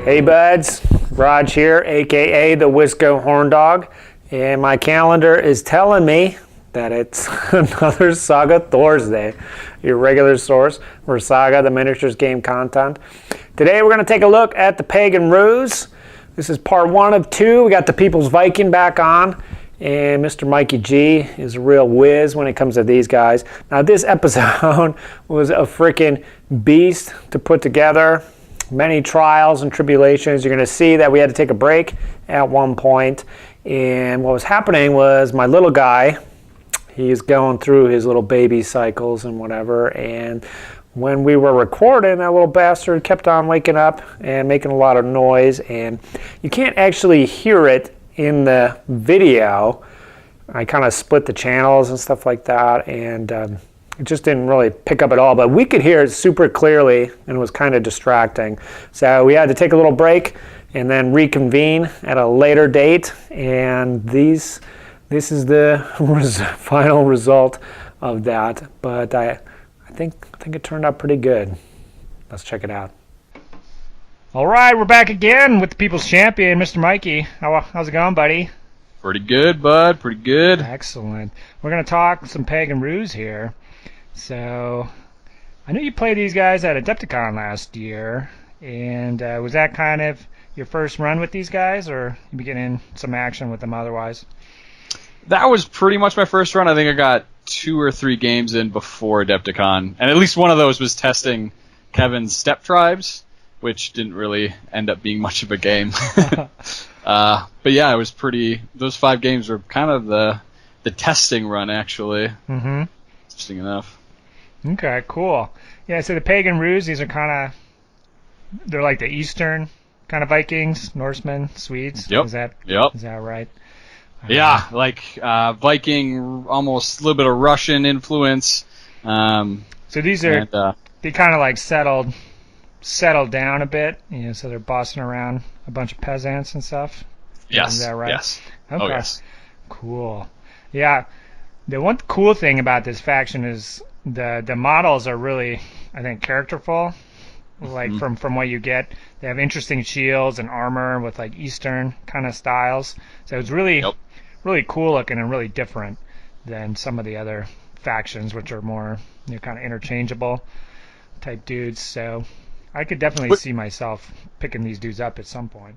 Hey buds, Rodge here, aka the Wisco Horndog, and my calendar is telling me that it's another Saga Thursday, your regular source for Saga, the miniatures game content. Today we're going to take a look at the Pagan Rus. This is part 1 of 2. We got the People's Viking back on, and Mr. Mikey G is a real whiz when it comes to these guys. Now this episode was a freaking beast to put together. Many trials and tribulations. You're going to see that we had to take a break at one point. And what was happening was my little guy, he's going through his little baby cycles and whatever. And when we were recording, that little bastard kept on waking up and making a lot of noise. And you can't actually hear it in the video. I kind of split the channels and stuff like that. And it just didn't really pick up at all, but we could hear it super clearly, and it was kind of distracting. So we had to take a little break and then reconvene at a later date, and this is the final result of that. But I think it turned out pretty good. Let's check it out. All right, we're back again with the People's Champion, Mr. Mikey. How's it going, buddy? Pretty good, bud. Pretty good. Excellent. We're going to talk some Pagan Rus here. So, I know you played these guys at Adepticon last year, and was that kind of your first run with these guys, or you be getting some action with them otherwise? That was pretty much my first run. I think I got 2 or 3 games in before Adepticon, and at least one of those was testing Kevin's Step Tribes, which didn't really end up being much of a game. But yeah, it was pretty. Those 5 games were kind of the testing run, actually. Mm-hmm. Interesting enough. Okay, cool. Yeah, so the Pagan Rus, these are they're like the Eastern kind of Vikings, Norsemen, Swedes. Yep. Is that right? Yeah, like Viking, almost a little bit of Russian influence. So these are they kind of like settled down a bit, so they're bossing around a bunch of peasants and stuff. Yes. Is that right? Yes. Okay. Oh, yes. Cool. Yeah. The one cool thing about this faction is the models are really, I think, characterful. Like from what you get, they have interesting shields and armor with like Eastern kind of styles. So it's really cool looking and really different than some of the other factions, which are more kind of interchangeable type dudes. So I could definitely see myself picking these dudes up at some point.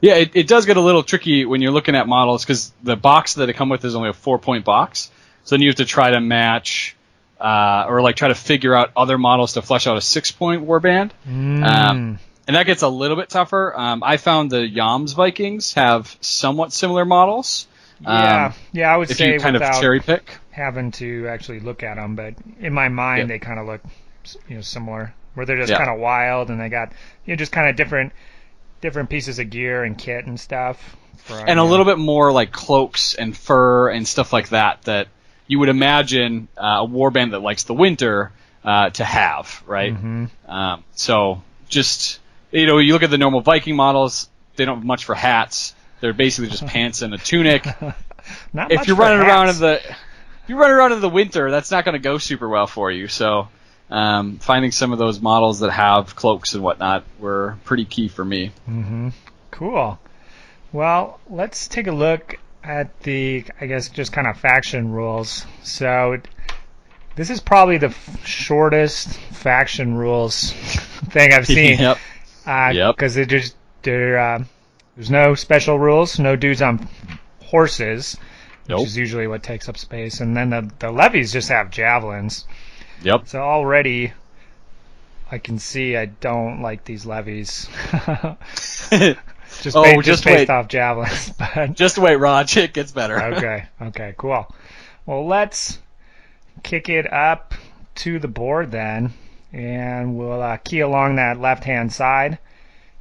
Yeah, it does get a little tricky when you're looking at models because the box that it come with is only a 4-point box. So then you have to try to match or like try to figure out other models to flesh out a 6-point warband. And that gets a little bit tougher. I found the Yams Vikings have somewhat similar models. Yeah, I would say if you kind of cherry pick. Having to actually look at them, but in my mind they kind of look similar, where they're just kind of wild and they got just kind of different pieces of gear and kit and stuff. And a little bit more like cloaks and fur and stuff like that you would imagine a warband that likes the winter to have, right? Mm-hmm. So just, you look at the normal Viking models, they don't have much for hats. They're basically just pants and a tunic. If you're running around in the winter, that's not going to go super well for you. So finding some of those models that have cloaks and whatnot were pretty key for me. Mm-hmm. Cool. Well, let's take a look at the, I guess, just kind of faction rules. So this is probably the shortest faction rules thing I've seen. Yep. Because there's no special rules, no dudes on horses, which is usually what takes up space. And then the levies just have javelins. Yep. So already I can see I don't like these levies. Just based off javelins. But just wait, Rodge. It gets better. Okay, cool. Well, let's kick it up to the board then, and we'll key along that left-hand side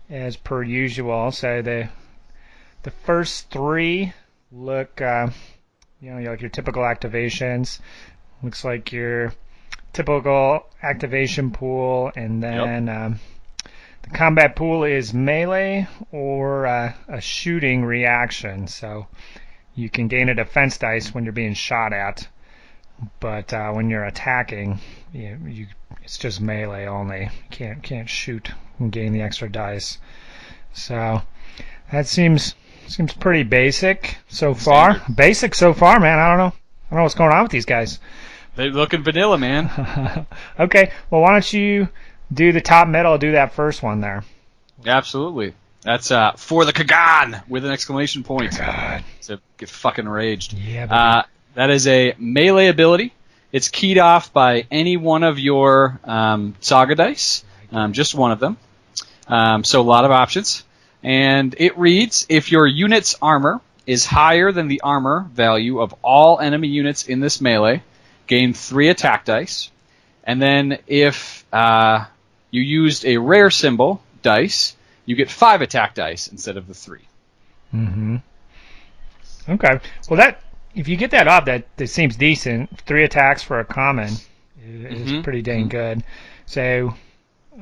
as per usual. So the first 3 look, like your typical activations. Looks like your typical activation pool, and then the combat pool is melee or a shooting reaction. So you can gain a defense dice when you're being shot at, but when you're attacking, it's just melee only. You can't shoot and gain the extra dice. So that seems pretty basic so far. Standard. Basic so far, man. I don't know what's going on with these guys. They're looking vanilla, man. Okay, well, why don't you do the top middle? I'll do that first one there. Absolutely. That's for the Kagan with an exclamation point. Kagan. To get fucking raged. Yeah, baby. That is a melee ability. It's keyed off by any one of your Saga dice, just one of them. So a lot of options. And it reads, if your unit's armor is higher than the armor value of all enemy units in this melee, gain 3 attack dice. And then if you used a rare symbol dice, you get 5 attack dice instead of the 3. Mm-hmm. Okay. Well, if you get that up, that seems decent. 3 attacks for a common is pretty dang good. So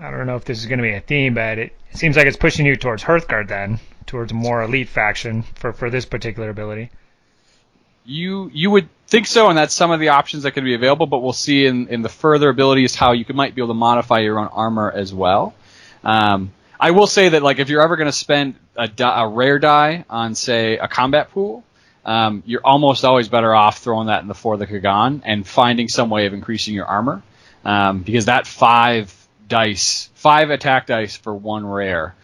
I don't know if this is going to be a theme, but it seems like it's pushing you towards Hearthguard then, towards a more elite faction for this particular ability. You would think so, and that's some of the options that can be available, but we'll see in the further abilities how you might be able to modify your own armor as well. I will say that like if you're ever going to spend a rare die on, say, a combat pool, you're almost always better off throwing that in the For the Kagan and finding some way of increasing your armor, because that 5 attack dice for 1 rare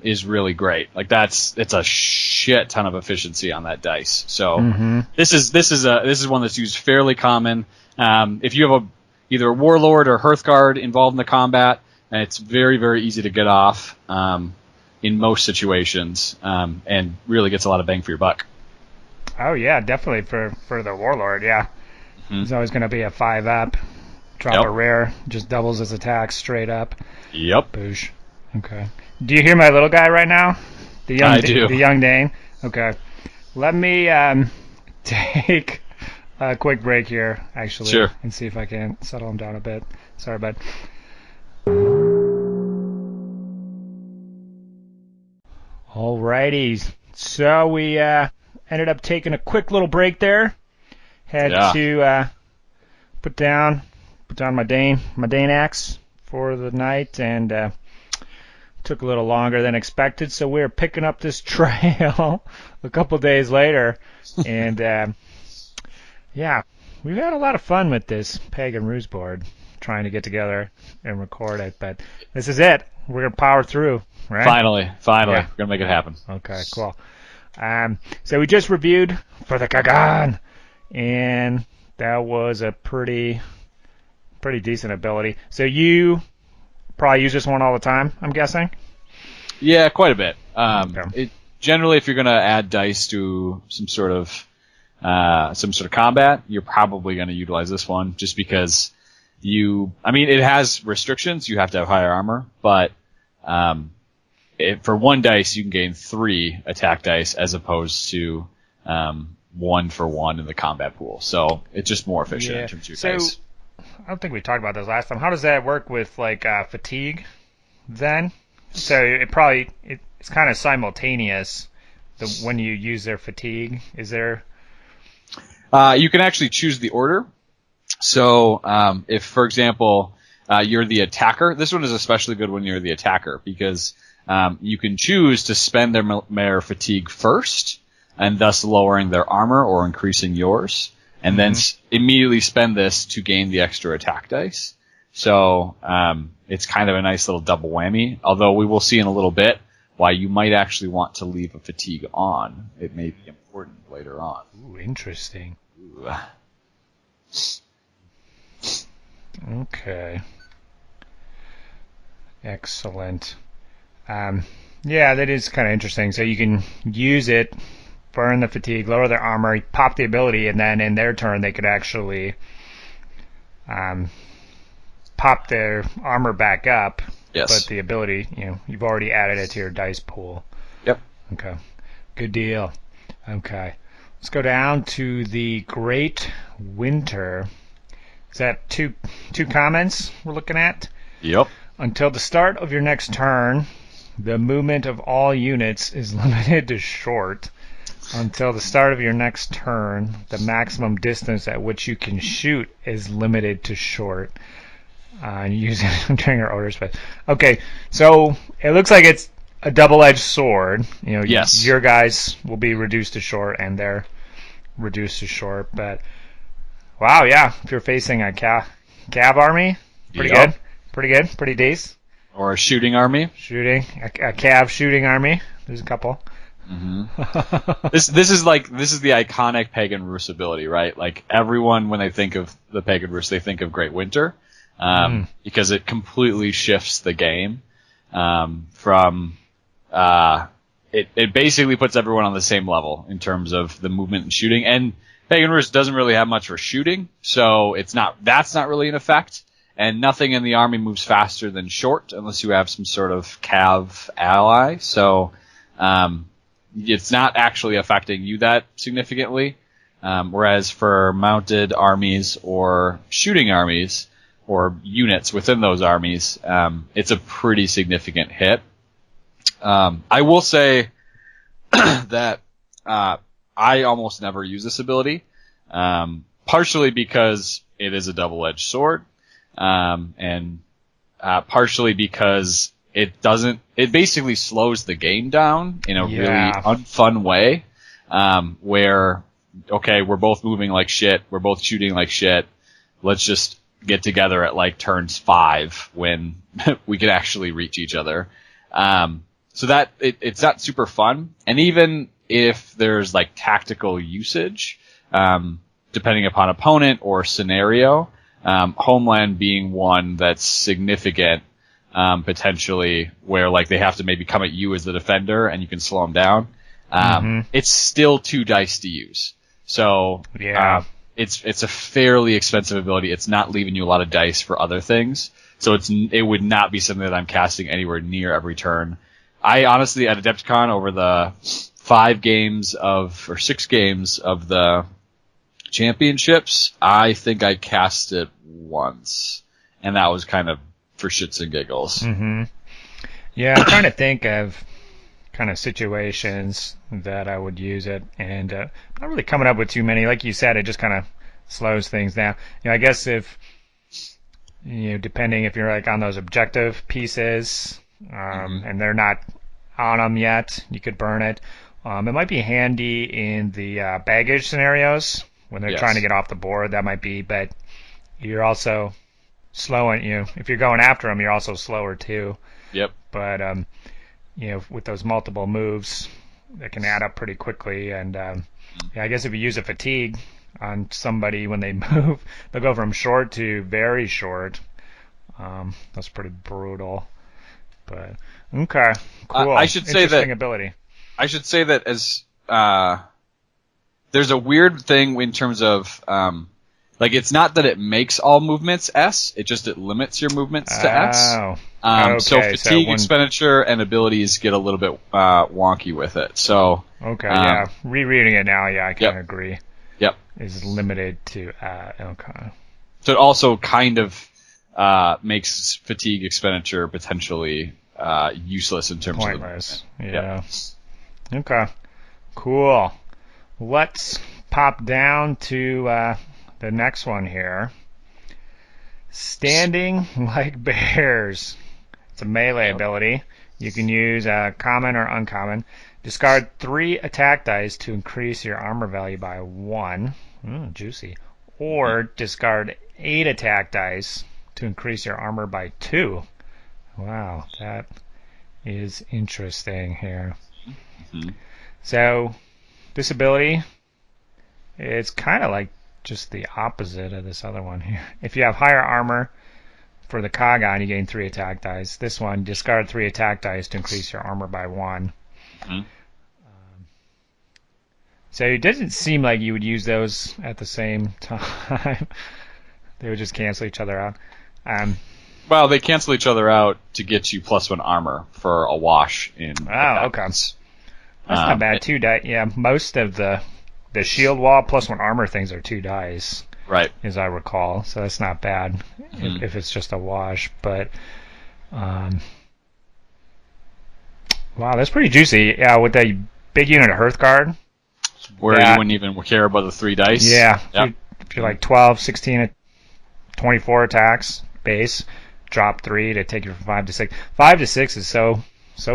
is really great. Like it's a shit ton of efficiency on that dice. So this is one that's used fairly common. If you have either a warlord or Hearthguard involved in the combat, it's very, very easy to get off in most situations, and really gets a lot of bang for your buck. Oh yeah, definitely for the warlord. Yeah, He's always going to be a 5-up. Drop a rare, just doubles his attack straight up. Yep. Boosh. Okay. Do you hear my little guy right now? I do. The young Dane? Okay. Let me take a quick break here, actually. Sure. And see if I can settle him down a bit. Sorry, bud. Alrighty. So we ended up taking a quick little break there. Had to put down my Dane axe for the night, and took a little longer than expected. So we're picking up this trail a couple days later, and yeah, we've had a lot of fun with this Pagan Rus board, trying to get together and record it. But this is it. We're gonna power through, right? Finally, Yeah. we're gonna make it happen. Okay, cool. So we just reviewed for the Kagan, and that was a pretty decent ability. So you probably use this one all the time, I'm guessing? Yeah, quite a bit. Okay. Generally, if you're going to add dice to some sort of combat, you're probably going to utilize this one, just because it has restrictions. You have to have higher armor, but for 1 dice, you can gain 3 attack dice as opposed to 1 for 1 in the combat pool. So it's just more efficient in terms of your dice. I don't think we talked about this last time. How does that work with like fatigue then? So it's kind of simultaneous when you use their fatigue. Is there? You can actually choose the order. So if, for example, you're the attacker, this one is especially good when you're the attacker, because you can choose to spend their mere fatigue first, and thus lowering their armor or increasing yours, and then immediately spend this to gain the extra attack dice. So it's kind of a nice little double whammy, although we will see in a little bit why you might actually want to leave a fatigue on. It may be important later on. Ooh, interesting. Ooh. Okay. Excellent. Yeah, that is kind of interesting. So you can use it, burn the fatigue, lower their armor, pop the ability, and then in their turn they could actually pop their armor back up. Yes. But the ability, you've already added it to your dice pool. Yep. Okay. Good deal. Okay. Let's go down to the Great Winter. Is that two comments we're looking at? Yep. Until the start of your next turn, the movement of all units is limited to short. Until the start of your next turn, the maximum distance at which you can shoot is limited to short. And use it during your orders. But okay, so it looks like it's a double-edged sword. Yes. Your guys will be reduced to short, and they're reduced to short. But wow, yeah, if you're facing a cav army, pretty good, pretty decent. Or a shooting army. A cav shooting army. There's a couple. Mm-hmm. This is the iconic Pagan Rus ability, right? Like everyone, when they think of the Pagan Rus, they think of Great Winter, because it completely shifts the game. It basically puts everyone on the same level in terms of the movement and shooting. And Pagan Rus doesn't really have much for shooting, so that's not really an effect. And nothing in the army moves faster than short unless you have some sort of cav ally. So it's not actually affecting you that significantly. Whereas for mounted armies or shooting armies or units within those armies, it's a pretty significant hit. I will say that I almost never use this ability, partially because it is a double-edged sword, and partially because it basically slows the game down in a really unfun way, where, okay, we're both moving like shit, we're both shooting like shit, let's just get together at like turns 5 when we can actually reach each other. So that it's not super fun. And even if there's like tactical usage, depending upon opponent or scenario, Homeland being one that's significant, potentially, where like they have to maybe come at you as the defender and you can slow them down. It's still 2 dice to use. So it's a fairly expensive ability. It's not leaving you a lot of dice for other things. So it would not be something that I'm casting anywhere near every turn. I honestly, at Adepticon, over the 6 games of the championships, I think I cast it once, and that was kind of for shits and giggles. Yeah, I'm trying to think of kind of situations that I would use it, and I'm not really coming up with too many. Like you said, it just kind of slows things down. I guess if depending if you're like on those objective pieces, and they're not on them yet, you could burn it. It might be handy in the baggage scenarios when they're trying to get off the board. That might be, but you're also slowing. If you're going after them, you're also slower too. Yep. But with those multiple moves, that can add up pretty quickly. And I guess if you use a fatigue on somebody when they move, they'll go from short to very short. That's pretty brutal. But okay, cool. I should say that ability. I should say that as there's a weird thing in terms of like it's not that it makes all movements S, it limits your movements to S. Okay, so fatigue expenditure and abilities get a little bit wonky with it. So rereading it now, I can agree. Yep, is limited to okay. So it also kind of makes fatigue expenditure potentially useless in terms pointless. of Yeah. Okay. Cool. Let's pop down to the next one here. Standing like bears. It's a melee ability. You can use common or uncommon. Discard 3 attack dice to increase your armor value by 1. Juicy. Or discard 8 attack dice to increase your armor by 2. Wow, that is interesting here. So, this ability, it's kind of like just the opposite of this other one here. If you have higher armor for the Kagan, you gain 3 attack dice. This one, discard 3 attack dice to increase your armor by 1. So it doesn't seem like you would use those at the same time. They would just cancel each other out. Well, they cancel each other out to get you +1 armor for a wash in. Oh, okay. That's not bad. 2 dice. Yeah, most of the shield wall +1 armor things are 2 dice. Right. As I recall. So that's not bad if it's just a wash. But, wow, that's pretty juicy. Yeah, with that big unit of Hearthguard. Where you wouldn't even care about the 3 dice. Yeah. Yep. If you're like 12, 16, 24 attacks base, drop 3 to take you from 5 to 6. 5 to 6 is so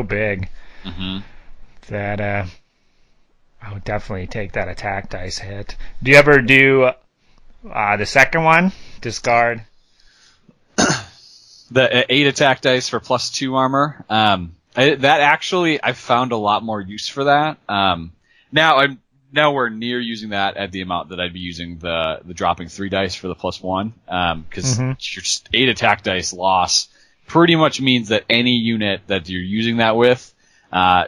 big. Mm-hmm. That I would definitely take that attack dice hit. Do you ever do the second one? Discard. The 8 attack dice for +2 armor. That actually, I've found a lot more use for that. Now I'm nowhere near using that at the amount that I'd be using the dropping 3 dice for the +1. Because your just 8 attack dice loss pretty much means that any unit that you're using that with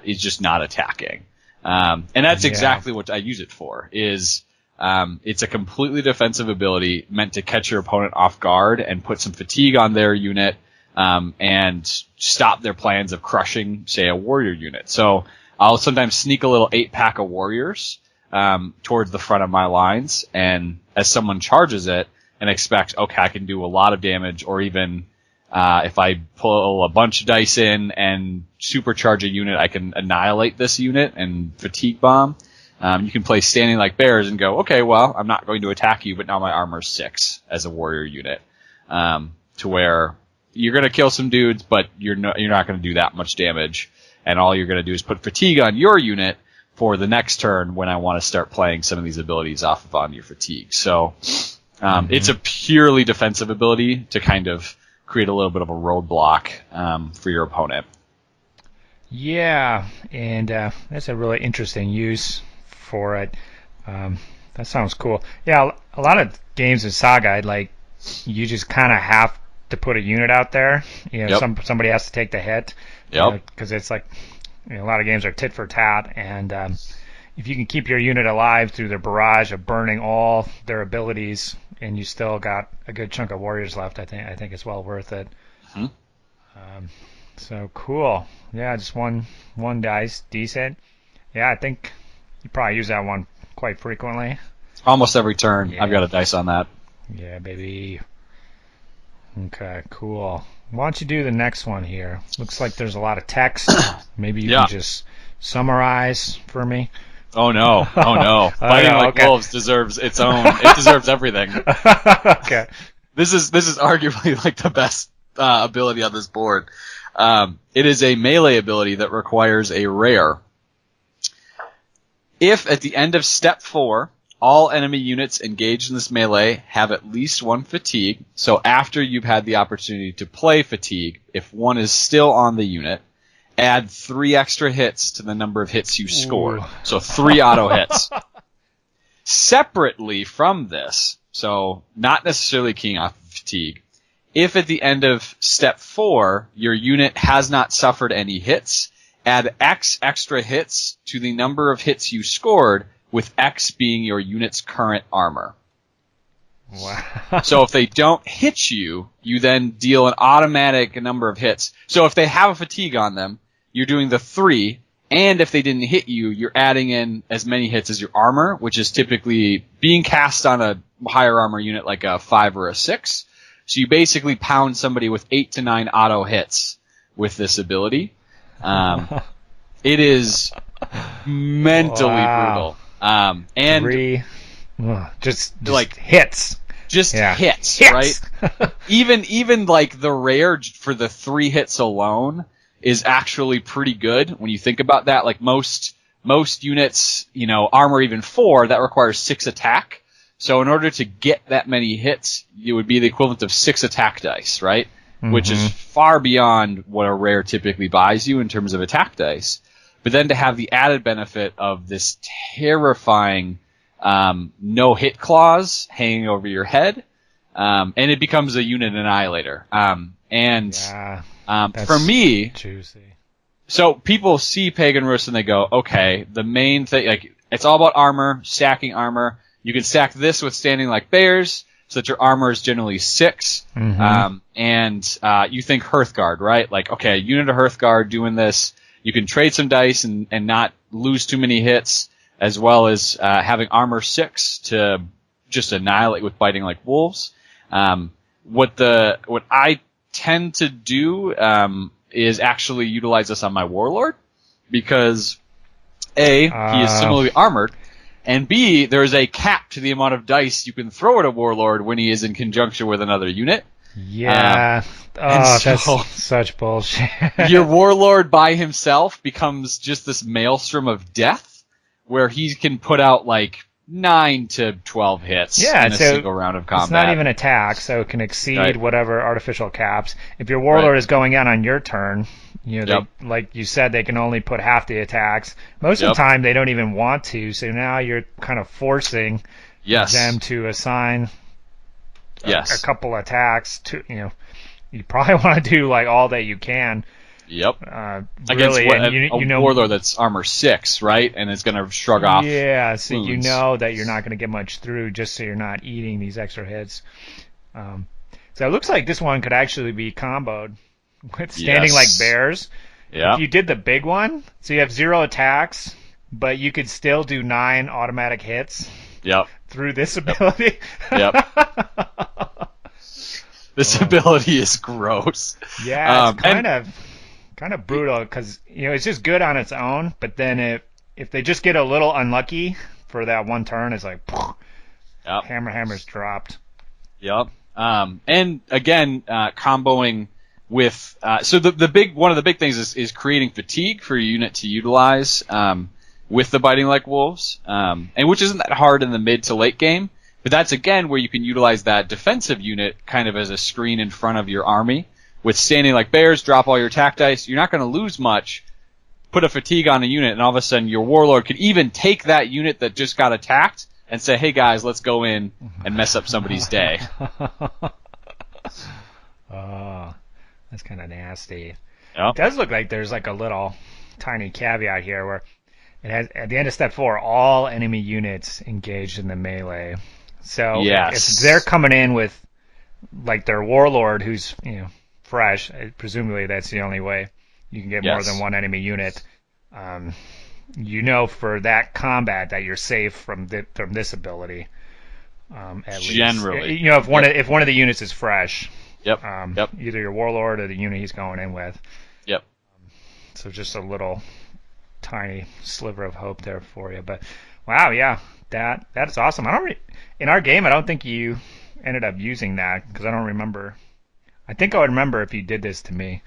is just not attacking. And that's exactly what I use it for. It's a completely defensive ability meant to catch your opponent off guard and put some fatigue on their unit, and stop their plans of crushing, say, a warrior unit. So I'll sometimes sneak a little 8-pack of warriors towards the front of my lines, and as someone charges it and expects, okay, I can do a lot of damage, or even if I pull a bunch of dice in and supercharge a unit, I can annihilate this unit and fatigue bomb. You can play Standing Like Bears and go, okay, well, I'm not going to attack you, but now my armor's 6 as a warrior unit. To where you're going to kill some dudes, but you're not going to do that much damage. And all you're going to do is put fatigue on your unit for the next turn when I want to start playing some of these abilities off of on your fatigue. So it's a purely defensive ability to kind of create a little bit of a roadblock for your opponent. Yeah, and that's a really interesting use for it. That sounds cool. Yeah, a lot of games in Saga, like, you just kind of have to put a unit out there. You know, somebody has to take the hit. Yep. Because it's like, you know, a lot of games are tit for tat, and if you can keep your unit alive through the barrage of burning all their abilities, and you still got a good chunk of warriors left, I think it's well worth it. Mm-hmm. So cool. Yeah, just one dice, decent. Yeah, I think you probably use that one quite frequently. Almost every turn, I've got a dice on that. Yeah, baby. Okay, cool. Why don't you do the next one here? Looks like there's a lot of text. Maybe you can just summarize for me. Oh no! Fighting like wolves deserves its own. It deserves everything. Okay. This is arguably like the best ability on this board. It is a melee ability that requires a rare. If at the end of step 4, all enemy units engaged in this melee have at least 1 fatigue, so after you've had the opportunity to play fatigue, if 1 is still on the unit, add 3 extra hits to the number of hits you scored. So 3 auto hits. Separately from this, so not necessarily keying off fatigue, if at the end of step 4, your unit has not suffered any hits, add X extra hits to the number of hits you scored, with X being your unit's current armor. Wow. So if they don't hit you, you then deal an automatic number of hits. So if they have a fatigue on them, you're doing the 3, and if they didn't hit you, you're adding in as many hits as your armor, which is typically being cast on a higher armor unit like a 5 or a 6. So you basically pound somebody with 8 to 9 auto hits with this ability. It is mentally brutal. And 3, just like hits. Hits, right? even like the rare for the 3 hits alone is actually pretty good when you think about that. Like most units, you know, armor even 4, that requires 6 attack. So in order to get that many hits, it would be the equivalent of 6 attack dice, right? Mm-hmm. Which is far beyond what a rare typically buys you in terms of attack dice. But then to have the added benefit of this terrifying no-hit clause hanging over your head, and it becomes a unit annihilator. For me, juicy. So people see Pagan Rus and they go, okay, the main thing, like, it's all about armor, stacking armor. You can stack this with Standing Like Bears, so that your armor is generally 6. Mm-hmm. And you think Hearthguard, right? Like, okay, a unit of Hearthguard doing this. You can trade some dice and not lose too many hits, as well as having armor 6 to just annihilate with Biting Like Wolves. What I tend to do is actually utilize this on my Warlord, because A, he is similarly armored, and B, there is a cap to the amount of dice you can throw at a Warlord when he is in conjunction with another unit. Yeah. Oh, so- that's such bullshit. Your warlord by himself becomes just this maelstrom of death, where he can put out like 9 to 12 hits Yeah, in a so single round of combat. It's not even attack, so it can exceed Right. whatever artificial caps. If your warlord Right. is going out on your turn, Yep. like you said, they can only put half the attacks. Most of Yep. the time, they don't even want to, so now you're kind of forcing Yes. them to assign Yes. a couple attacks to, you probably want to do like all that you can. Yep. Really, Against and a warlord that's armor 6, right? And it's going to shrug off. Yeah, so you wounds. know that you're not going to get much through just so you're not eating these extra hits. So it looks like this one could actually be comboed with standing Yes. like bears. Yeah. If you did the big one, so you have 0 attacks, but you could still do 9 automatic hits Yep. through this ability. Yep. This ability is gross. Yeah, it's and- kind of brutal because it's just good on its own, but then if they just get a little unlucky for that one turn, it's like Yep. hammer's dropped. Yep. And again, comboing with so one of the big things is creating fatigue for your unit to utilize with the biting like wolves, and which isn't that hard in the mid to late game. But that's again where you can utilize that defensive unit kind of as a screen in front of your army. With standing like bears, drop all your attack dice. You're not going to lose much. Put a fatigue on a unit, and all of a sudden your warlord could even take that unit that just got attacked and say, "Hey guys, let's go in and mess up somebody's day." Oh, that's kind of nasty. Yep. It does look like there's like a little tiny caveat here where it has at the end of step 4, all enemy units engaged in the melee. So Yes. if they're coming in with like their warlord who's fresh, presumably that's the only way you can get more Yes. than one enemy unit. For that combat that you're safe from this ability. At Generally. least, if one of the units is fresh. Yep. Yep. Either your warlord or the unit he's going in with. Yep. So just a little tiny sliver of hope there for you. But wow, yeah, that's awesome. In our game, I don't think you ended up using that because I don't remember. I think I would remember if you did this to me.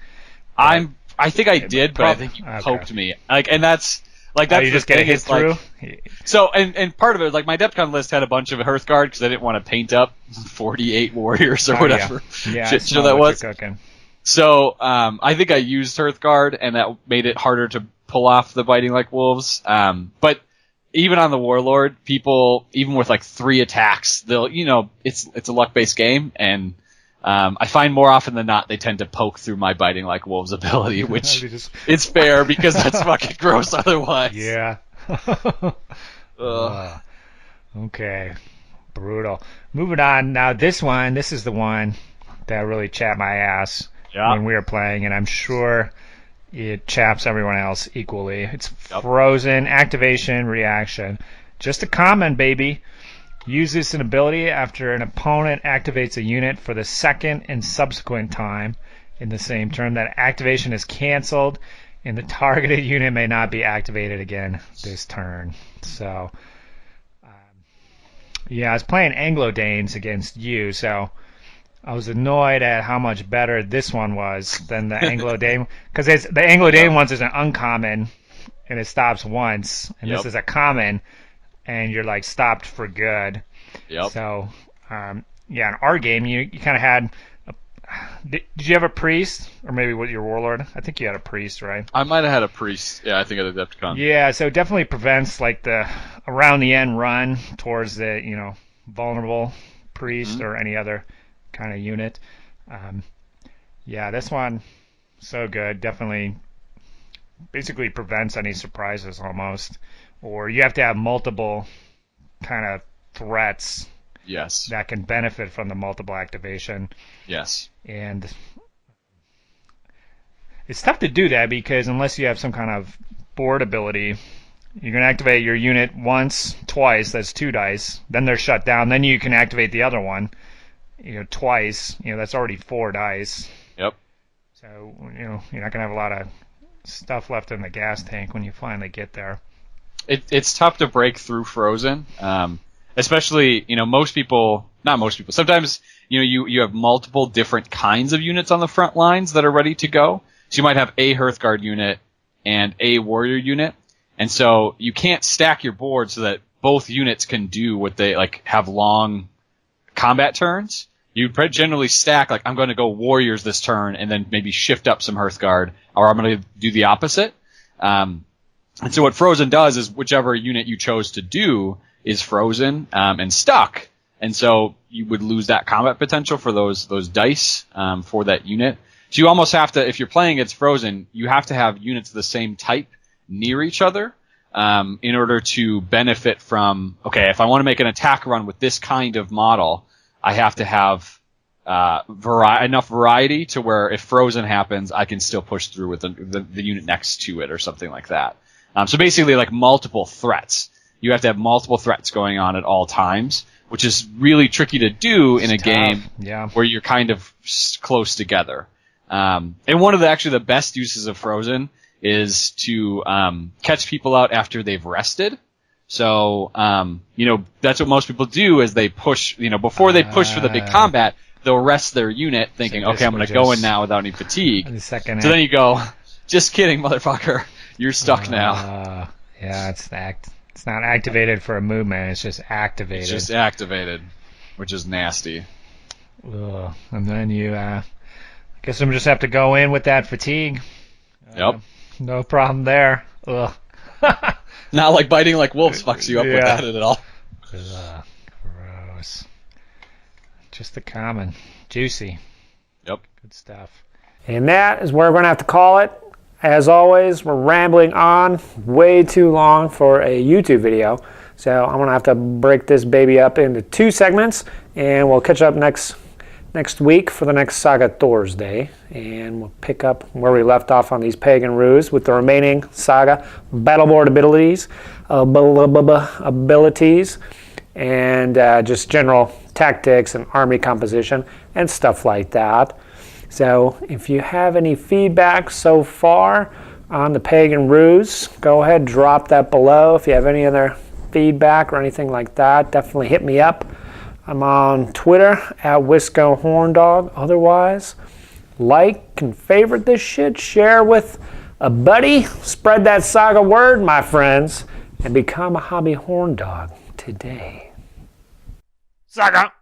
I think I did, but I think you poked me. And that's that's you the just get a thing hit is, through. So and part of it, like my Depcon list had a bunch of Hearthguard because I didn't want to paint up 48 warriors or whatever. Yeah, shit I show smell that what was. you're cooking. So I think I used Hearthguard, and that made it harder to pull off the biting like wolves. But even on the warlord, people even with like 3 attacks, they'll it's a luck based game, and I find more often than not they tend to poke through my biting like wolves ability, which it's fair because that's fucking gross otherwise. Yeah. Ugh. Okay. Brutal. Moving on. Now this is the one that really chapped my ass when we were playing, and I'm sure it chaps everyone else equally. It's frozen activation reaction. Just a common, baby. Use this ability after an opponent activates a unit for the second and subsequent time in the same turn. That activation is canceled, and the targeted unit may not be activated again this turn. So, I was playing Anglo-Danes against you, so I was annoyed at how much better this one was than the Anglo-Dane. Because the Anglo-Dane ones is an uncommon, and it stops once, and this is a common, and you're like stopped for good. Yep. So, in our game, you kind of had. Did you have a priest, or maybe with your warlord? I think you had a priest, right? I might have had a priest. Yeah, I think I had a Depcon. Yeah, so it definitely prevents like the around the end run towards the vulnerable priest or any other kind of unit. This one so good. Definitely, basically prevents any surprises almost, or you have to have multiple kind of threats. Yes. That can benefit from the multiple activation. Yes. And it's tough to do that because unless you have some kind of board ability, you're going to activate your unit once, twice, that's 2 dice. Then they're shut down. Then you can activate the other one, twice. That's already 4 dice. Yep. So, you're not going to have a lot of stuff left in the gas tank when you finally get there. It's tough to break through frozen. Especially, most people not most people. Sometimes you have multiple different kinds of units on the front lines that are ready to go. So you might have a Hearthguard unit and a warrior unit, and so you can't stack your board so that both units can do what they like, have long combat turns. You generally stack, like, I'm going to go warriors this turn and then maybe shift up some Hearthguard, or I'm going to do the opposite. And so what Frozen does is whichever unit you chose to do is frozen and stuck. And so you would lose that combat potential for those dice for that unit. So you almost have to, if you're playing against Frozen, you have to have units of the same type near each other in order to benefit from, okay, if I want to make an attack run with this kind of model, I have to have enough variety to where if Frozen happens, I can still push through with the unit next to it or something like that. So basically, like, multiple threats. You have to have multiple threats going on at all times, which is really tricky to do in a game where you're kind of close together. And one of the best uses of Frozen is to catch people out after they've rested. So, that's what most people do is they push, before they push for the big combat, they'll rest their unit thinking, okay, I'm going to go in now without any fatigue. So then you go, just kidding, motherfucker. You're stuck now. Yeah, it's not activated for a movement. It's just activated. It's just activated, which is nasty. Ugh. And then I guess I'm just have to go in with that fatigue. Yep. No problem there. Ugh. Not like biting like wolves fucks you up with that at all. Ugh, gross. Just the common. Juicy. Yep. Good stuff. And that is where we're going to have to call it. As always, we're rambling on way too long for a YouTube video. So I'm going to have to break this baby up into 2 segments, and we'll catch up next week for the next Saga Thursday, and we'll pick up where we left off on these Pagan Rus with the remaining Saga battleboard abilities, and just general tactics and army composition and stuff like that. So if you have any feedback so far on the Pagan Rus, go ahead, drop that below. If you have any other feedback or anything like that, definitely hit me up. I'm on Twitter at Wisco Horndog. Otherwise, like and favorite this shit, share with a buddy, spread that Saga word, my friends, and become a hobby horn dog today. Saga!